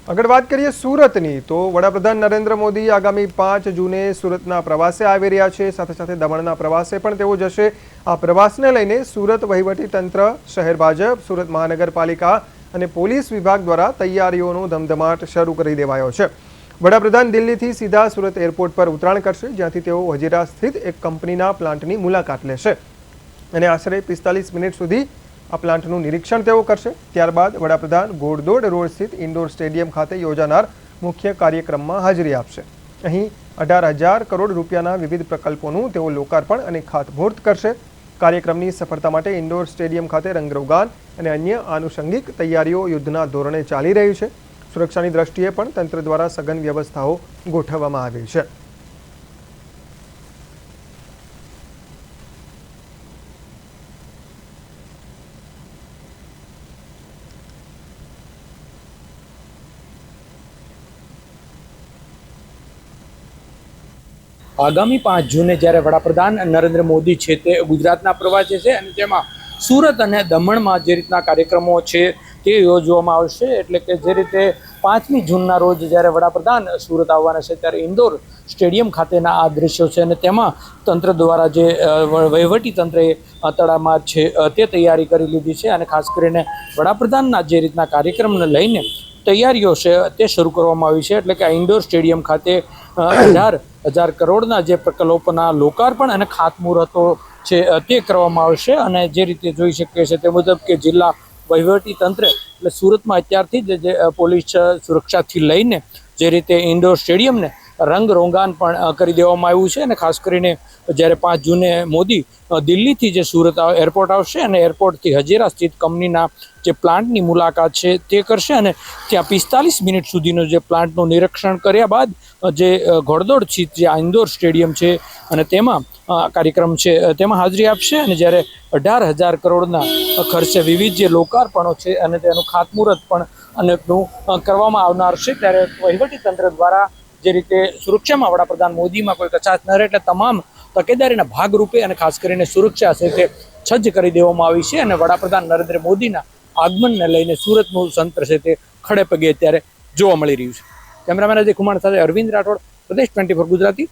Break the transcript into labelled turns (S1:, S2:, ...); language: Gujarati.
S1: આગળ વાત કરીએ સુરતની તો વડાપ્રધાન નરેન્દ્ર મોદી આગામી 5 જૂને સુરતના પ્રવાસે આવી રહ્યા છે। સાથે સાથે દમણના પ્રવાસે પણ તેઓ જશે। આ પ્રવાસને લઈને સુરત વહીવટીતંત્ર, શહેર ભાજપ, સુરત મહાનગરપાલિકા અને પોલીસ વિભાગ દ્વારા તૈયારીઓનો ધમધમાટ શરૂ કરી દેવાયો છે। વડાપ્રધાન દિલ્હીથી સીધા સુરત એરપોર્ટ પર ઉતરાણ કરશે, જ્યાંથી તેઓ હજીરા સ્થિત એક કંપનીના પ્લાન્ટની મુલાકાત લેશે અને આશરે 45 મિનિટ સુધી આ પ્લાન્ટનું નિરીક્ષણ તેઓ કરશે। ત્યારબાદ વડાપ્રધાન ઘોડદોડ રોડ સ્થિત ઇન્ડોર સ્ટેડિયમ ખાતે યોજાનાર મુખ્ય કાર્યક્રમમાં હાજરી આપશે। અહીં 18,000 કરોડ રૂપિયાના વિવિધ પ્રકલ્પોનું તેઓ લોકાર્પણ અને ખાતમુહૂર્ત કરશે। કાર્યક્રમની સફળતા માટે ઇન્ડોર સ્ટેડિયમ ખાતે રંગરોગાન અને અન્ય આનુષંગિક તૈયારીઓ યુદ્ધના ધોરણે ચાલી રહી છે। સુરક્ષાની દ્રષ્ટિએ પણ તંત્ર દ્વારા સઘન વ્યવસ્થાઓ ગોઠવવામાં આવી છે।
S2: આગામી 5 જૂને જ્યારે વડાપ્રધાન નરેન્દ્ર મોદી છે તે ગુજરાતના પ્રવાસે છે અને તેમાં સુરત અને દમણમાં જે રીતના કાર્યક્રમો છે તે યોજવામાં આવશે। એટલે કે જે રીતે 5મી જૂનના રોજ જ્યારે વડાપ્રધાન સુરત આવવાના છે ત્યારે ઇન્દોર સ્ટેડિયમ ખાતેના આ દ્રશ્યો છે અને તેમાં તંત્ર દ્વારા જે વહીવટી તંત્રએ તડામાર છે તે તૈયારી કરી લીધી છે અને ખાસ કરીને વડાપ્રધાનના જે રીતના કાર્યક્રમને લઈને તૈયારીઓ છે તે શરૂ કરવામાં આવી છે। એટલે કે આ ઇન્ડોર સ્ટેડિયમ ખાતે 18,000 કરોડના જે પ્રકલ્પોના લોકાર્પણ અને ખાતમુહૂર્તો છે તે કરવામાં આવશે। અને જે રીતે જોઈ શકીએ છીએ તે મુજબ કે જિલ્લા વહીવટી તંત્ર એટલે સુરતમાં અત્યારથી જ પોલીસ સુરક્ષાથી લઈને જે રીતે ઇન્ડોર સ્ટેડિયમને રંગ રોગાન પણ કરી દેવામાં આવ્યું છે અને ખાસ કરીને જ્યારે 5 જૂને મોદી દિલ્હીથી જે સુરત એરપોર્ટ આવશે અને એરપોર્ટથી હજીરા સ્થિત કંપનીના જે પ્લાન્ટની મુલાકાત છે તે કરશે અને ત્યાં 45 મિનિટ સુધીનું જે પ્લાન્ટનું નિરીક્ષણ કર્યા બાદ જે ઘોડદોડ સ્થિત જે ઇન્ડોર સ્ટેડિયમ છે અને તેમાં કાર્યક્રમ છે તેમાં હાજરી આપશે અને જ્યારે 18,000 કરોડના ખર્ચે વિવિધ જે લોકાર્પણો છે અને તેનું ખાતમુહૂર્ત પણ અનેકનું કરવામાં આવનાર છે। ત્યારે વહીવટી તંત્ર દ્વારા જે રીતે સુરક્ષામાં વડાપ્રધાન મોદીમાં કોઈ કચાશ ન રહે એટલે તમામ તકેદારીના ભાગરૂપે અને ખાસ કરીને સુરક્ષા છે તે સજ્જ કરી દેવામાં આવી છે અને વડાપ્રધાન નરેન્દ્ર મોદીના આગમનને લઈને સુરતનું તંત્ર છે તે ખડે પગે અત્યારે જોવા મળી રહ્યું છે। કેમેરામેન અજય કુમાર સાથે અરવિંદ રાઠોડ, પ્રદેશ 24 ગુજરાતી,